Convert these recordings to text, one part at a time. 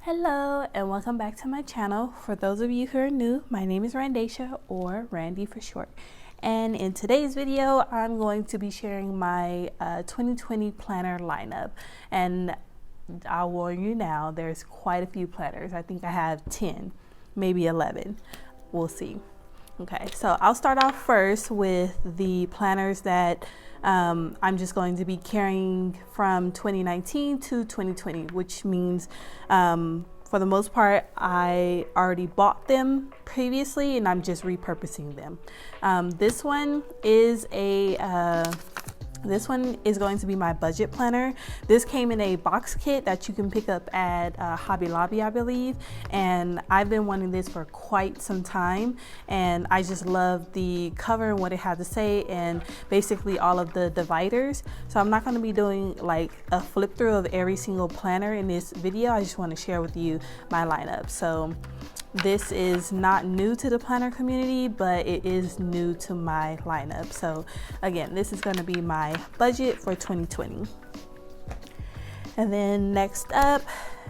Hello and welcome back to my channel. For those of you who are new, my name is Randesha, or Randy for short. And in today's video, I'm going to be sharing my 2020 planner lineup. And I'll warn you now, there's quite a few planners. I think I have 10, maybe 11. We'll see. Okay, so I'll start off first with the planners that I'm just going to be carrying from 2019 to 2020, which means for the most part, I already bought them previously and I'm just repurposing them. This one is going to be my budget planner. This came in a box kit that you can pick up at Hobby Lobby, I believe. And I've been wanting this for quite some time. And I just love the cover and what it had to say and basically all of the dividers. So I'm not going to be doing like a flip through of every single planner in this video. I just want to share with you my lineup. So this is not new to the planner community, but it is new to my lineup. So again, this is going to be my budget for 2020. And then next up,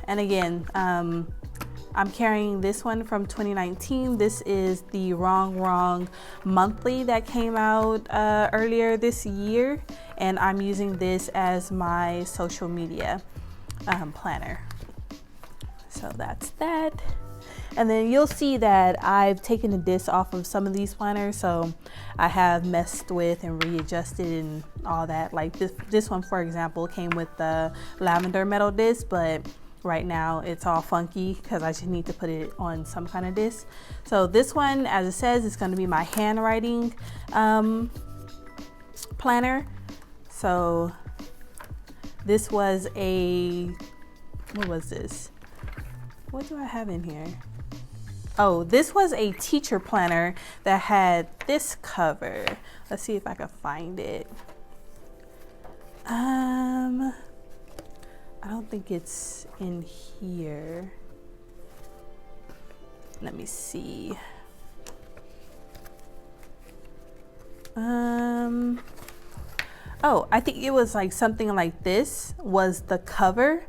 and again, I'm carrying this one from 2019. This is the Wrong monthly that came out earlier this year. And I'm using this as my social media planner. So that's that. And then you'll see that I've taken the disc off of some of these planners, so I have messed with and readjusted and all that. Like this one, for example, came with the lavender metal disc, but right now it's all funky because I just need to put it on some kind of disc. So this one, as it says, is going to be my handwriting planner. So this was what was this? What do I have in here? Oh, this was a teacher planner that had this cover. Let's see if I can find it. I don't think it's in here. Let me see. Oh, I think it was like something like this was the cover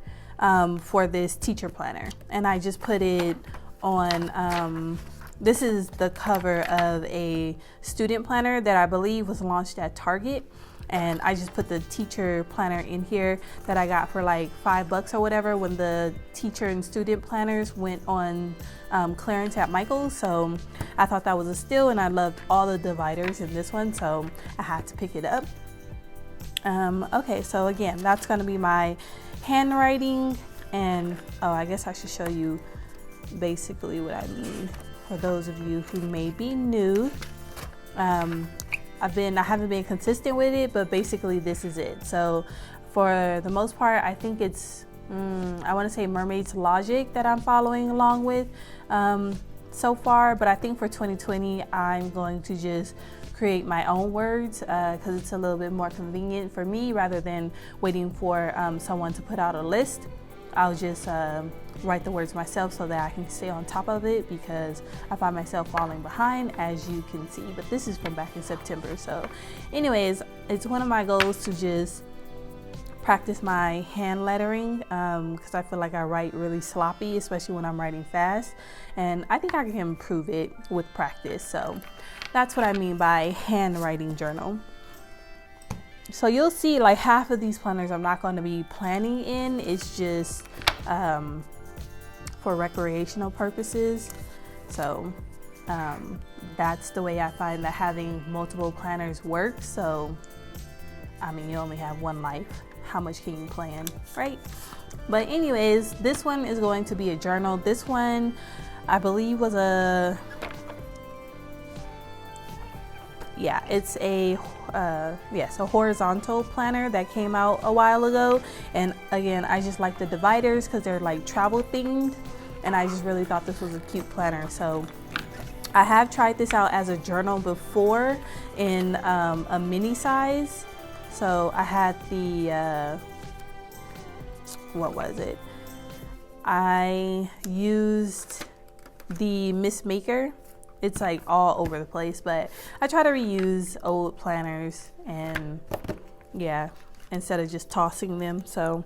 for this teacher planner. And I just put it on, this is the cover of a student planner that I believe was launched at Target. And I just put the teacher planner in here that I got for like $5 or whatever when the teacher and student planners went on clearance at Michael's. So I thought that was a steal and I loved all the dividers in this one, so I had to pick it up. Okay, so again, that's gonna be my handwriting. And oh, I guess I should show you basically what I mean for those of you who may be new. I haven't been consistent with it, but basically this is it. So for the most part, I think it's I want to say Mermaid's Logic that I'm following along with so far, but I think for 2020 I'm going to just create my own words because it's a little bit more convenient for me rather than waiting for someone to put out a list. I'll just write the words myself so that I can stay on top of it because I find myself falling behind, as you can see. But this is from back in September. So anyways, it's one of my goals to just practice my hand lettering because I feel like I write really sloppy, especially when I'm writing fast. And I think I can improve it with practice. So that's what I mean by handwriting journal. So you'll see like half of these planners I'm not going to be planning in. It's just for recreational purposes. So that's the way I find that having multiple planners works. So I mean, you only have one life. How much can you plan, right? But anyways, this one is going to be a journal. This one I believe was it's a horizontal planner that came out a while ago. And again, I just like the dividers because they're like travel themed, and I just really thought this was a cute planner. So I have tried this out as a journal before in a mini size. So I had the what was it? I used the Miss Maker. It's like all over the place, but I try to reuse old planners and yeah, instead of just tossing them. So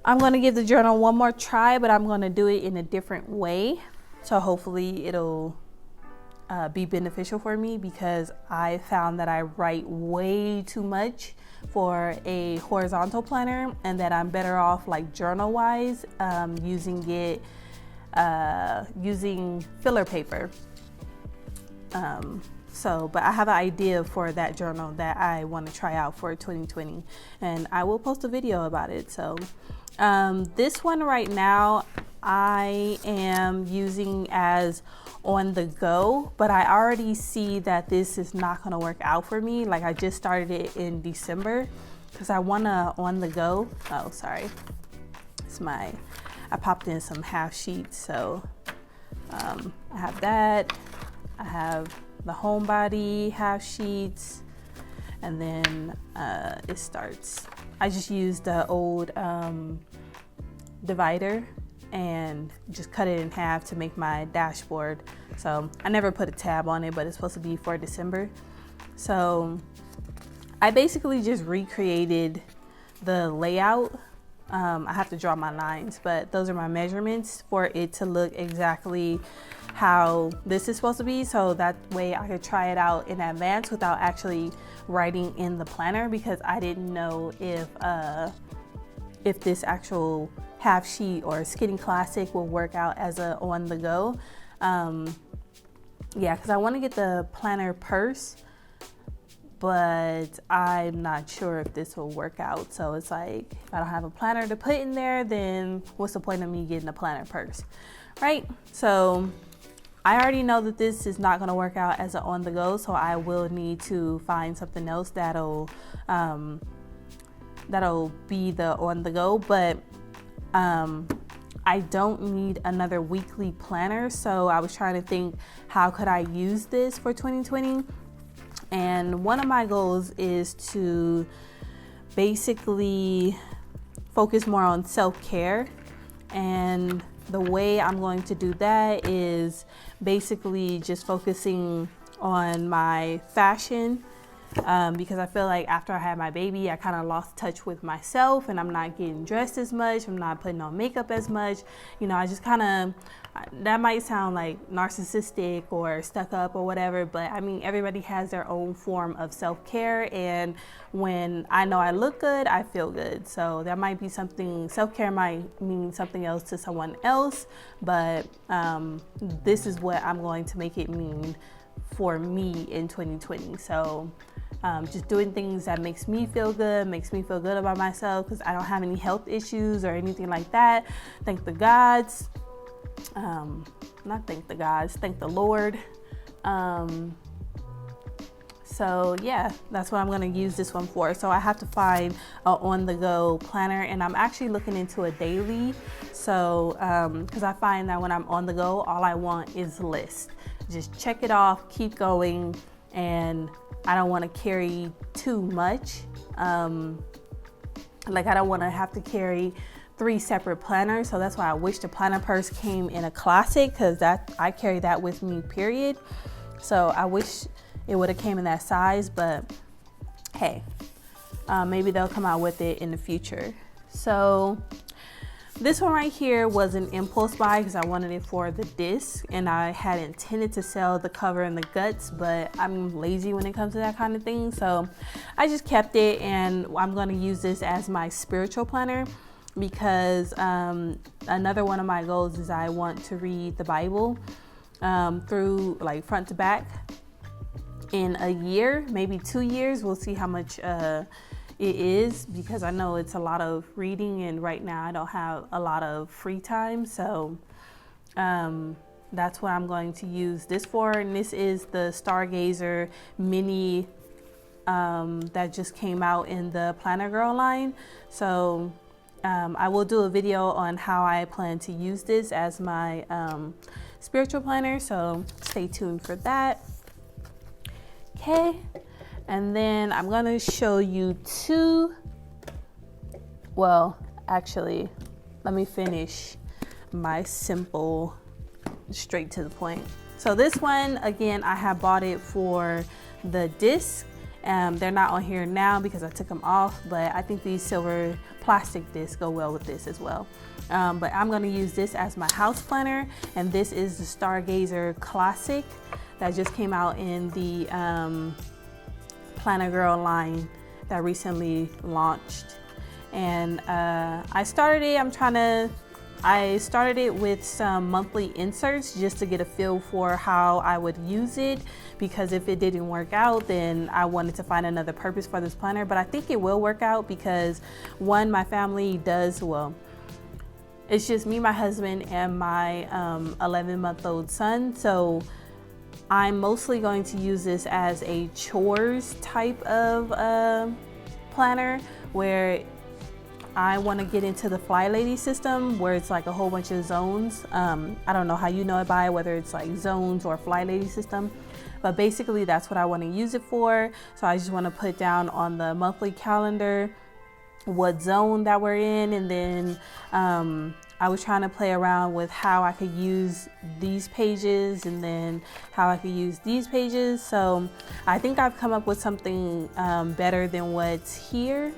I'm gonna give the journal one more try, but I'm gonna do it in a different way. So hopefully it'll be beneficial for me, because I found that I write way too much for a horizontal planner, and that I'm better off like journal wise using it using filler paper. But I have an idea for that journal that I want to try out for 2020, and I will post a video about it. So this one right now I am using as on the go, but I already see that this is not going to work out for me. Like, I just started it in December because I want to on the go. Oh, sorry. I popped in some half sheets. So I have that. I have the homebody half sheets, and then it starts. I just used the old divider and just cut it in half to make my dashboard. So I never put a tab on it, but it's supposed to be for December. So I basically just recreated the layout. I have to draw my lines, but those are my measurements for it to look exactly how this is supposed to be. So that way I could try it out in advance without actually writing in the planner, because I didn't know if this actual half sheet or Skinny Classic will work out as a on the go. Yeah, because I want to get the planner purse, but I'm not sure if this will work out. So it's like, if I don't have a planner to put in there, then what's the point of me getting a planner purse, right? So I already know that this is not going to work out as an on the go, so I will need to find something else that'll be the on the go. But I don't need another weekly planner, so I was trying to think, how could I use this for 2020? And one of my goals is to basically focus more on self-care, and the way I'm going to do that is basically just focusing on my fashion, because I feel like after I had my baby, I kind of lost touch with myself, and I'm not getting dressed as much. I'm not putting on makeup as much. You know, I just kind of, that might sound like narcissistic or stuck up or whatever, but I mean, everybody has their own form of self-care, and when I know I look good, I feel good. So that might be something, self-care might mean something else to someone else, but this is what I'm going to make it mean for me in 2020. So just doing things that makes me feel good about myself, because I don't have any health issues or anything like that. Thank the gods. Not thank the gods, thank the Lord. So yeah, that's what I'm going to use this one for. So I have to find a on-the-go planner, and I'm actually looking into a daily. So because I find that when I'm on the go, all I want is a list. Just check it off, keep going, and I don't want to carry too much. Like, I don't want to have to carry 3 separate planners. So that's why I wish the planner purse came in a classic, because I carry that with me, period. So I wish it would have came in that size, but hey, maybe they'll come out with it in the future. So this one right here was an impulse buy because I wanted it for the disc, and I had intended to sell the cover and the guts, but I'm lazy when it comes to that kind of thing. So I just kept it, and I'm going to use this as my spiritual planner, because another one of my goals is I want to read the Bible through, like, front to back in a year, maybe 2 years. We'll see how much it is, because I know it's a lot of reading, and right now I don't have a lot of free time. So that's what I'm going to use this for. And this is the Stargazer mini that just came out in the Planner Girl line. So I will do a video on how I plan to use this as my spiritual planner, so stay tuned for that. Okay, and then I'm gonna show you 2, well, actually, let me finish my simple, straight to the point. So this one, again, I have bought it for the disc, They're not on here now because I took them off, but I think these silver plastic discs go well with this as well. But I'm going to use this as my house planner, and this is the Stargazer Classic that just came out in the Planner Girl line that recently launched. And I started it with some monthly inserts just to get a feel for how I would use it, because if it didn't work out, then I wanted to find another purpose for this planner. But I think it will work out because, one, my family does, well, it's just me, my husband, and my 11-month-old son. So I'm mostly going to use this as a chores type of planner, where I want to get into the Fly Lady system, where it's like a whole bunch of zones. I don't know how you know it by, whether it's like zones or Fly Lady system, but basically that's what I want to use it for. So I just want to put down on the monthly calendar what zone that we're in, and then I was trying to play around with how I could use these pages and then how I could use these pages. So I think I've come up with something better than what's here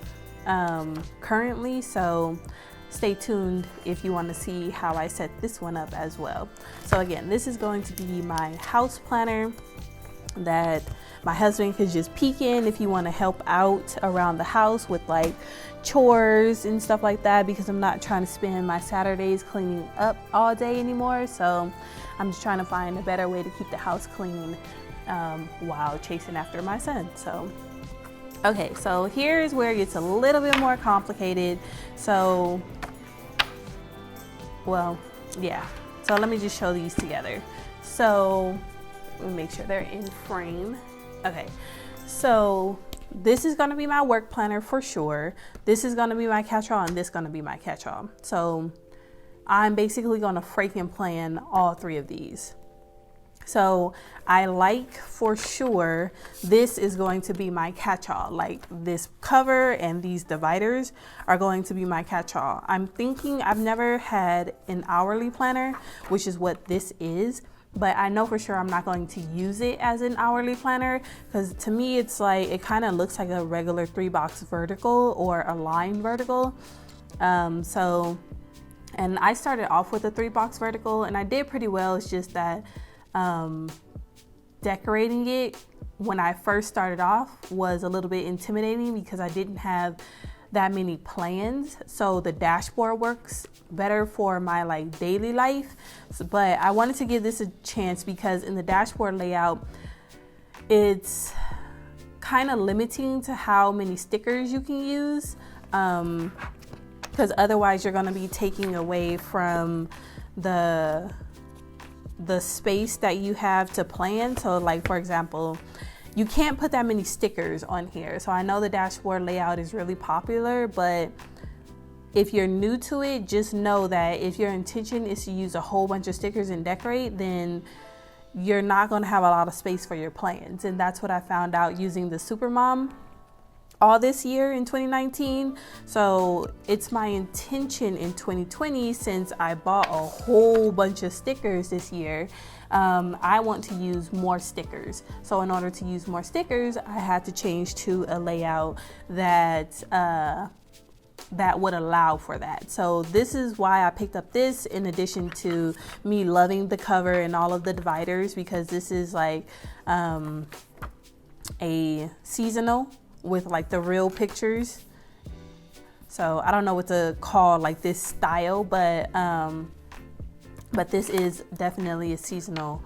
currently. So stay tuned if you want to see how I set this one up as well. So again, this is going to be my house planner that my husband could just peek in if you want to help out around the house with like chores and stuff like that, because I'm not trying to spend my Saturdays cleaning up all day anymore. So I'm just trying to find a better way to keep the house clean while chasing after my son. So okay, so here's where it gets a little bit more complicated. So, well, yeah. So let me just show these together. So let me make sure they're in frame. Okay, so this is gonna be my work planner for sure. This is gonna be my catch-all, and this is gonna be my catch-all. So I'm basically gonna freaking plan all three of these. So I like for sure this is going to be my catch-all. Like this cover and these dividers are going to be my catch-all. I'm thinking, I've never had an hourly planner, which is what this is, but I know for sure I'm not going to use it as an hourly planner, because to me it's like, it kind of looks like a regular 3-box vertical or a line vertical. And I started off with a 3-box vertical and I did pretty well. It's just that decorating it when I first started off was a little bit intimidating because I didn't have that many plans. So the dashboard works better for my like daily life. But I wanted to give this a chance because in the dashboard layout, it's kind of limiting to how many stickers you can use. Because otherwise you're going to be taking away from the space that you have to plan. So like, for example, you can't put that many stickers on here. So I know the dashboard layout is really popular, but if you're new to it, just know that if your intention is to use a whole bunch of stickers and decorate, then you're not going to have a lot of space for your plans. And that's what I found out using the Supermom all this year in 2019. So it's my intention in 2020, since I bought a whole bunch of stickers this year, I want to use more stickers. So in order to use more stickers, I had to change to a layout that would allow for that. So this is why I picked up this, in addition to me loving the cover and all of the dividers, because this is like a seasonal with like the real pictures. So I don't know what to call like this style, but this is definitely a seasonal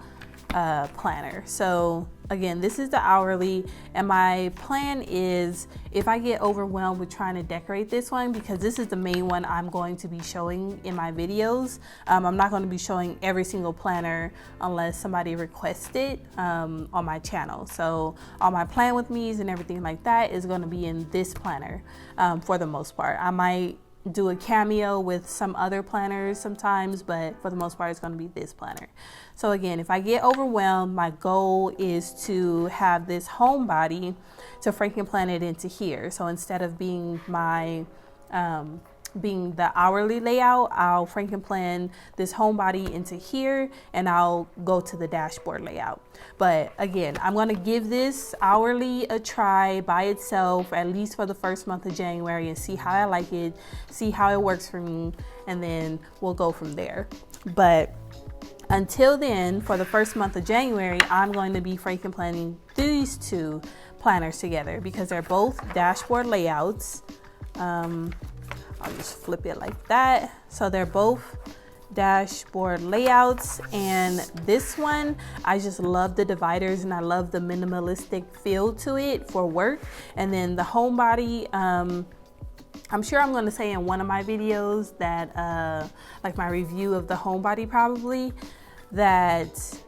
planner. So again, this is the hourly, and my plan is, if I get overwhelmed with trying to decorate this one, because this is the main one I'm going to be showing in my videos. I'm not going to be showing every single planner unless somebody requests it on my channel. So all my plan with me's and everything like that is going to be in this planner for the most part. I might do a cameo with some other planners sometimes, but for the most part it's going to be this planner. So again, if I get overwhelmed, my goal is to have this home body to freaking plan it into here. So instead of being my being the hourly layout, I'll Frankenplan this home body into here and I'll go to the dashboard layout. But again, I'm going to give this hourly a try by itself, at least for the first month of January, and see how I like it, see how it works for me, and then we'll go from there. But until then, for the first month of January, I'm going to be Frankenplanning these two planners together because they're both dashboard layouts. I'll just flip it like that. So they're both dashboard layouts, and this one, I just love the dividers and I love the minimalistic feel to it for work. And then the home body, I'm sure I'm going to say in one of my videos that like my review of the home body probably, that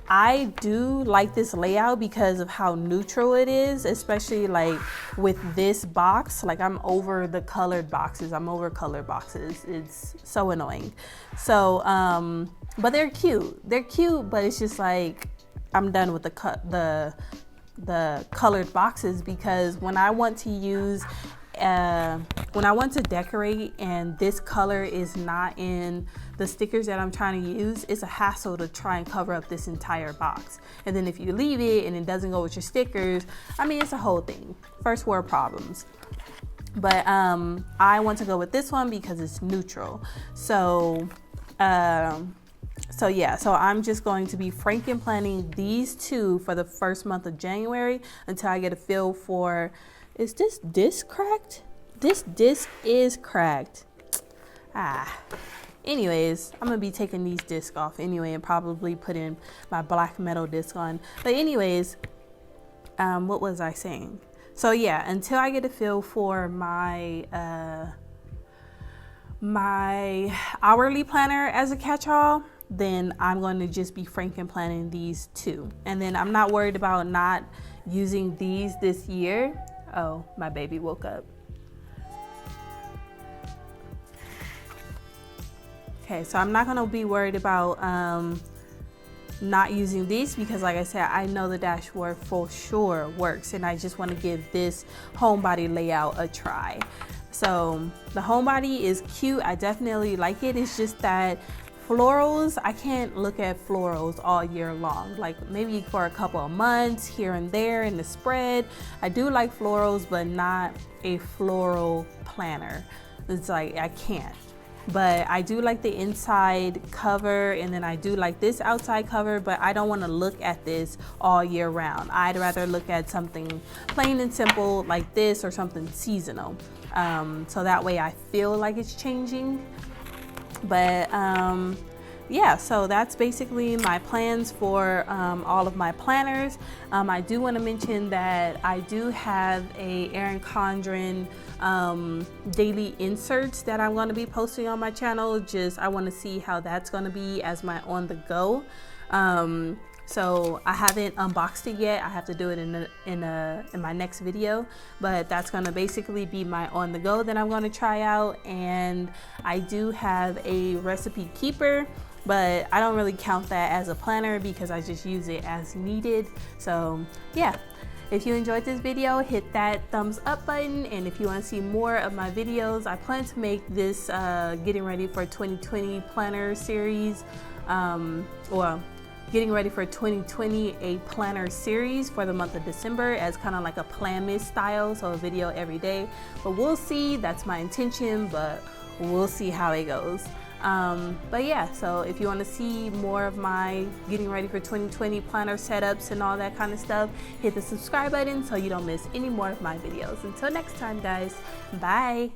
I do like this layout because of how neutral it is, especially like with this box. Like I'm over the colored boxes. I'm over colored boxes. It's so annoying. So, but they're cute. They're cute, but it's just like I'm done with the colored boxes, because when I want to use when I want to decorate and this color is not in the stickers that I'm trying to use, it's a hassle to try and cover up this entire box. And then if you leave it and it doesn't go with your stickers, I mean, it's a whole thing. First world problems. But I want to go with this one because it's neutral. So yeah, so I'm just going to be Frankenplanning these two for the first month of January until I get a feel for, is this disc cracked? This disc is cracked. Anyways, I'm gonna be taking these discs off anyway and probably putting my black metal disc on. But anyways, what was I saying? So yeah, until I get a feel for my my hourly planner as a catch-all, then I'm going to just be Frankenplanning these two. And then I'm not worried about not using these this year. Oh, my baby woke up. Okay, so I'm not gonna be worried about not using these because, like I said, I know the dashboard for sure works, and I just want to give this home body layout a try. So the home body is cute. I definitely like it. It's just that florals, I can't look at florals all year long. Like maybe for a couple of months here and there in the spread. I do like florals, but not a floral planner. It's like I can't. But I do like the inside cover, and then I do like this outside cover, but I don't want to look at this all year round. I'd rather look at something plain and simple like this or something seasonal. So that way I feel like it's changing. But yeah, so that's basically my plans for all of my planners. I do want to mention that I do have a Erin Condren daily inserts that I'm going to be posting on my channel. Just I want to see how that's going to be as my on the go. So I haven't unboxed it yet. I have to do it in my next video, but that's going to basically be my on the go that I'm going to try out. And I do have a recipe keeper, but I don't really count that as a planner because I just use it as needed. So yeah, if you enjoyed this video, hit that thumbs up button. And if you want to see more of my videos, I plan to make this getting ready for 2020 planner series, or getting ready for 2020 a planner series for the month of December as kind of like a Planmas style, so a video every day. But we'll see, that's my intention, but we'll see how it goes. But yeah, so if you want to see more of my getting ready for 2020 planner setups and all that kind of stuff, hit the subscribe button so you don't miss any more of my videos. Until next time, guys, bye.